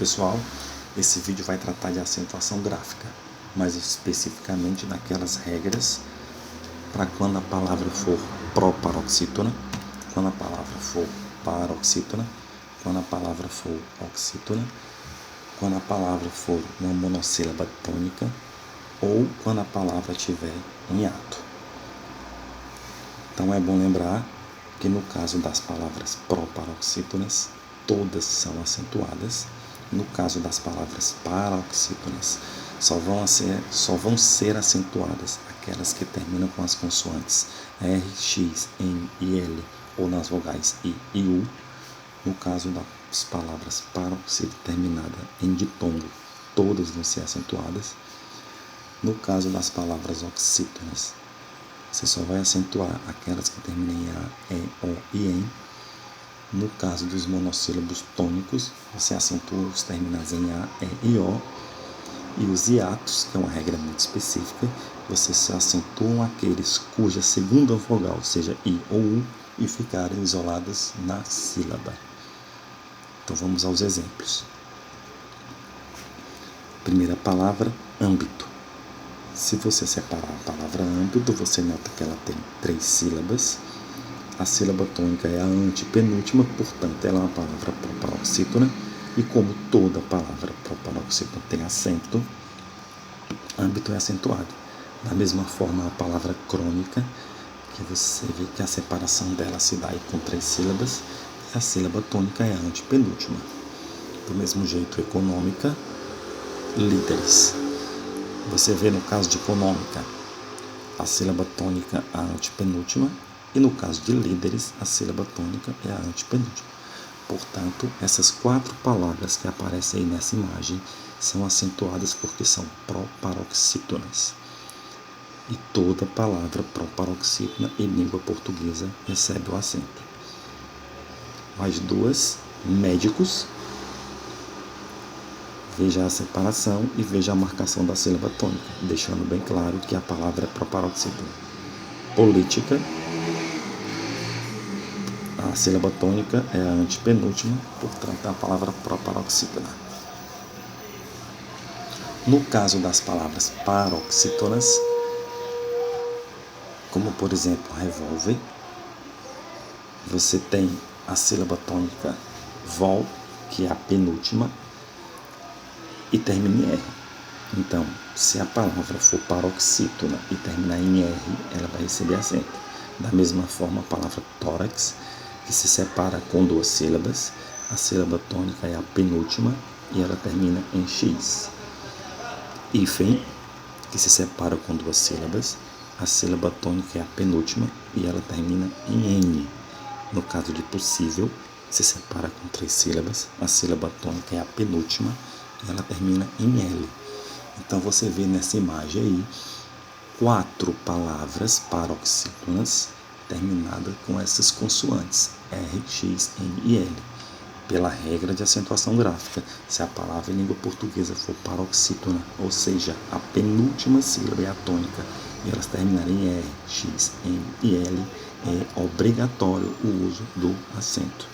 Pessoal, esse vídeo vai tratar de acentuação gráfica, mais especificamente daquelas regras para quando a palavra for proparoxítona, quando a palavra for paroxítona, quando a palavra for oxítona, quando a palavra for uma monossílaba tônica ou quando a palavra estiver em hiato. Então é bom lembrar que no caso das palavras proparoxítonas, todas são acentuadas. No caso das palavras paroxítonas, só vão ser acentuadas aquelas que terminam com as consoantes R, X, N e L ou nas vogais I e U. No caso das palavras paroxítonas terminada em ditongo, todas vão ser acentuadas. No caso das palavras oxítonas, você só vai acentuar aquelas que terminam em A, E, O e EN. No caso dos monossílabos tônicos, você acentua os terminais em A, E e O. E os hiatos, que é uma regra muito específica, você só acentuam aqueles cuja segunda vogal seja I ou U e ficarem isoladas na sílaba. Então vamos aos exemplos. Primeira palavra, âmbito. Se você separar a palavra âmbito, você nota que ela tem 3 sílabas. A sílaba tônica é a antepenúltima, portanto, ela é uma palavra proparoxítona. E como toda palavra proparoxítona tem acento, âmbito é acentuado. Da mesma forma, a palavra crônica, que você vê que a separação dela se dá com 3 sílabas, e a sílaba tônica é a antepenúltima. Do mesmo jeito, econômica, líderes. Você vê no caso de econômica, a sílaba tônica é a antepenúltima, e no caso de líderes, a sílaba tônica é a antepenúltima. Portanto, essas 4 palavras que aparecem aí nessa imagem são acentuadas porque são proparoxítonas. E toda palavra proparoxítona em língua portuguesa recebe o acento. Mais 2, médicos. Veja a separação e veja a marcação da sílaba tônica, deixando bem claro que a palavra é proparoxítona. Política. A sílaba tônica é a antepenúltima, portanto, é a palavra proparoxítona. No caso das palavras paroxítonas, como por exemplo, revólver, você tem a sílaba tônica vol, que é a penúltima, e termina em R. Então, se a palavra for paroxítona e terminar em R, ela vai receber acento. Da mesma forma, a palavra tórax, que se separa com 2 sílabas, a sílaba tônica é a penúltima e ela termina em X. Hífen, que se separa com 2 sílabas, a sílaba tônica é a penúltima e ela termina em N. No caso de possível, se separa com 3 sílabas, a sílaba tônica é a penúltima e ela termina em L. Então você vê nessa imagem aí 4 palavras paroxítonas terminadas com essas consoantes R, X, N e L. Pela regra de acentuação gráfica, se a palavra em língua portuguesa for paroxítona, ou seja, a penúltima sílaba é a tônica, e elas terminarem em R, X, N e L, é obrigatório o uso do acento.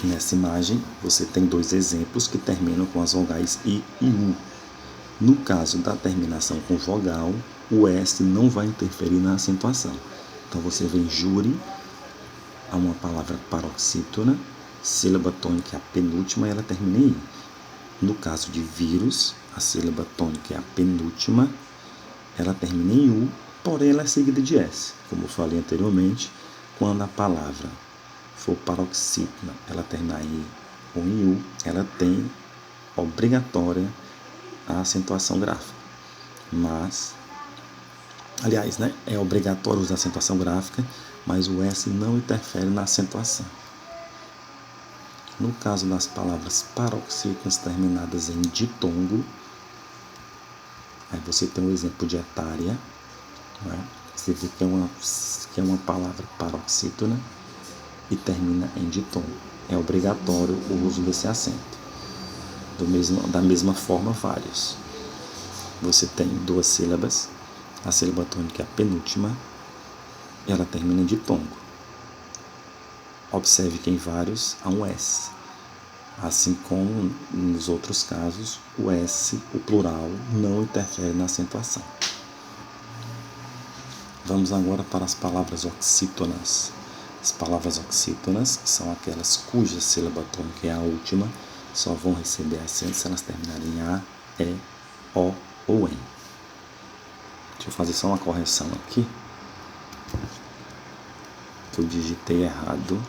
Nessa imagem, você tem 2 exemplos que terminam com as vogais I e U. No caso da terminação com vogal, o S não vai interferir na acentuação. Então, você vê em júri, há uma palavra paroxítona, sílaba tônica é a penúltima e ela termina em I. No caso de vírus, a sílaba tônica é a penúltima, ela termina em U, porém ela é seguida de S. Como eu falei anteriormente, quando a palavra for paroxítona, ela terminar em I ou em U, ela tem obrigatória a acentuação gráfica. É obrigatório usar acentuação gráfica, mas o S não interfere na acentuação. No caso das palavras paroxítonas terminadas em ditongo, aí você tem um exemplo de etária, né? Você vê que é uma palavra paroxítona e termina em ditongo. É obrigatório o uso desse acento. Da mesma forma, vários. Você tem 2 sílabas, a sílaba tônica é a penúltima, e ela termina em ditongo. Observe que em vários há um S. Assim como nos outros casos, o S, o plural, não interfere na acentuação. Vamos agora para as palavras oxítonas. As palavras oxítonas são aquelas cuja sílaba tônica é a última, só vão receber acento se elas terminarem em A, E, O ou N. Deixa eu fazer só uma correção aqui, que eu digitei errado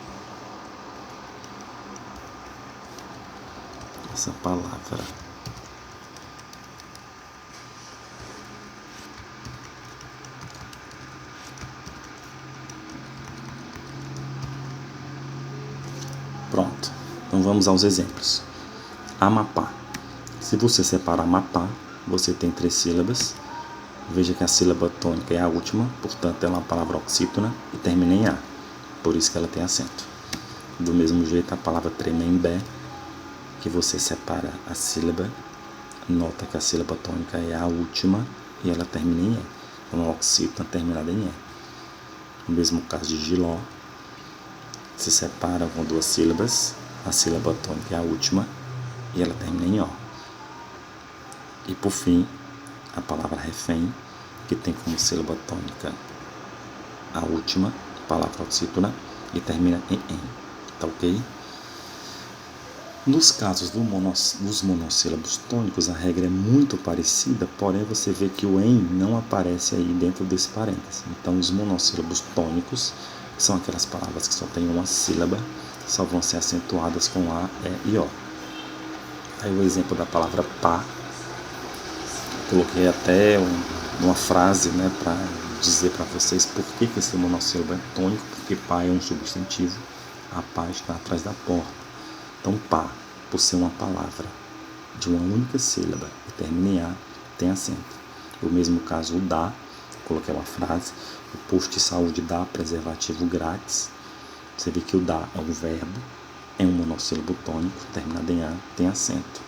essa palavra. Pronto, então vamos aos exemplos. Amapá. Se você separar Amapá, você tem 3 sílabas. Veja que a sílaba tônica é a última, portanto ela é uma palavra oxítona e termina em A, por isso que ela tem acento. Do mesmo jeito, a palavra Tremembé, que você separa a sílaba, nota que a sílaba tônica é a última e ela termina em E, é uma oxítona terminada em E. No mesmo caso de Giló, se separa com 2 sílabas, a sílaba tônica é a última e ela termina em O. E por fim, a palavra refém, que tem como sílaba tônica a última, palavra oxítona, e termina em N. Tá ok? Nos casos dos monossílabos tônicos, a regra é muito parecida, porém você vê que o EN não aparece aí dentro desse parênteses. Então, os monossílabos tônicos são aquelas palavras que só têm uma sílaba, só vão ser acentuadas com A, E e O. Aí o exemplo da palavra pá, coloquei até uma frase, né, para dizer para vocês por que esse monossílabo é tônico, porque pá é um substantivo, a pá está atrás da porta. Então, pá, por ser uma palavra de uma única sílaba e termina em A, tem acento. No mesmo caso, o dá, coloquei uma frase, o posto de saúde dá preservativo grátis. Você vê que o dá é um verbo, é um monossílabo tônico, terminado em A, tem acento.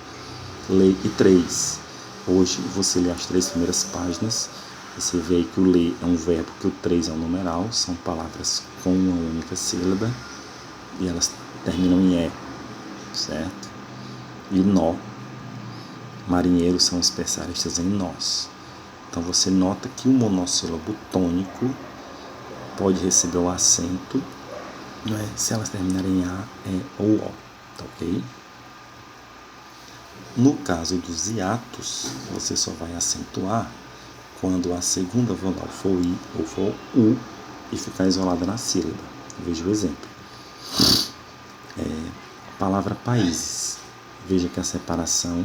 Lê e 3. Hoje você lê as 3 primeiras páginas, você vê aí que o lê é um verbo, que o 3 é um numeral, são palavras com uma única sílaba e elas terminam em E, certo? E nó, marinheiros são especialistas em nós. Então você nota que o monossílabo tônico pode receber o acento, né, se elas terminarem em A, E ou O, tá ok? No caso dos hiatos, você só vai acentuar quando a segunda vogal for I ou for U e ficar isolada na sílaba. Veja o exemplo. Palavra países. Veja que a separação,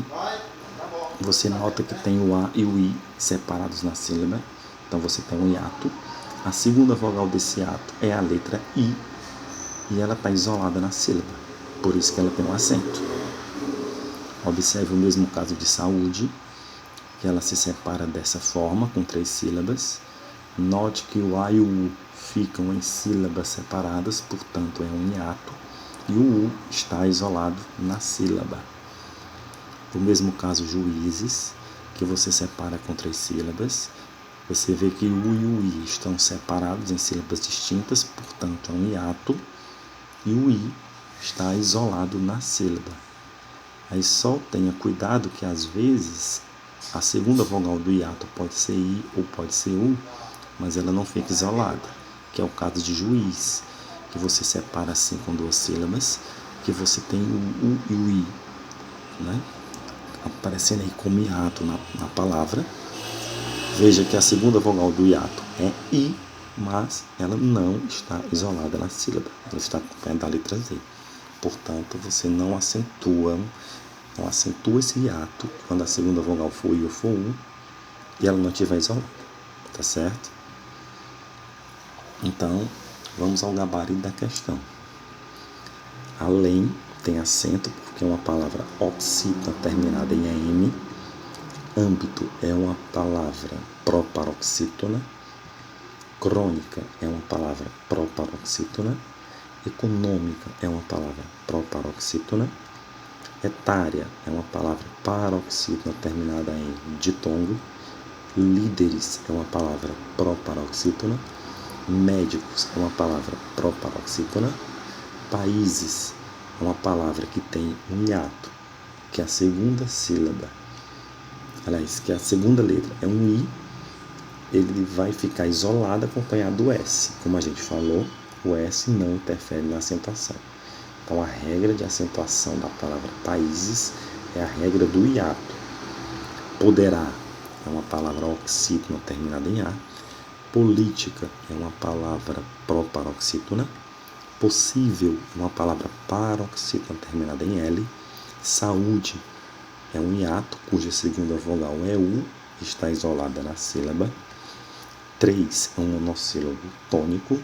você nota que tem o A e o I separados na sílaba, então você tem um hiato. A segunda vogal desse hiato é a letra I e ela está isolada na sílaba, por isso que ela tem um acento. Observe o mesmo caso de saúde, que ela se separa dessa forma, com 3 sílabas. Note que o A e o U ficam em sílabas separadas, portanto é um hiato, e o U está isolado na sílaba. O mesmo caso juízes, que você separa com 3 sílabas. Você vê que o U e o I estão separados em sílabas distintas, portanto é um hiato, e o I está isolado na sílaba. Aí só tenha cuidado que às vezes a segunda vogal do hiato pode ser I ou pode ser U, mas ela não fica isolada, que é o caso de juiz, que você separa assim com 2 sílabas, que você tem o U e o I, né, aparecendo aí como hiato na palavra. Veja que a segunda vogal do hiato é I, mas ela não está isolada na sílaba, ela está acompanhada da letra Z. Portanto, você não acentua esse hiato quando a segunda vogal for I ou for U e ela não estiver isolada, tá certo? Então, vamos ao gabarito da questão. Além tem acento porque é uma palavra oxítona terminada em AM. Âmbito é uma palavra proparoxítona. Crônica é uma palavra proparoxítona. Econômica é uma palavra proparoxítona. Etária é uma palavra paroxítona terminada em ditongo. Líderes é uma palavra proparoxítona. Médicos é uma palavra proparoxítona. Países é uma palavra que tem um hiato, que é a segunda sílaba. Aliás, que é a segunda letra. É um I, ele vai ficar isolado acompanhado do S. Como a gente falou, o S não interfere na acentuação. Então, a regra de acentuação da palavra países é a regra do hiato. Poderá é uma palavra oxítona terminada em A. Política é uma palavra proparoxítona. Possível é uma palavra paroxítona terminada em L. Saúde é um hiato cuja segunda vogal é U, está isolada na sílaba. 3 é um monossílabo tônico.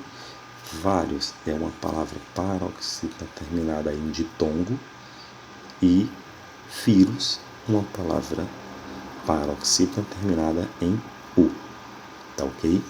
Vários é uma palavra paroxítona terminada em ditongo. E filhos, uma palavra paroxítona terminada em U. Tá ok?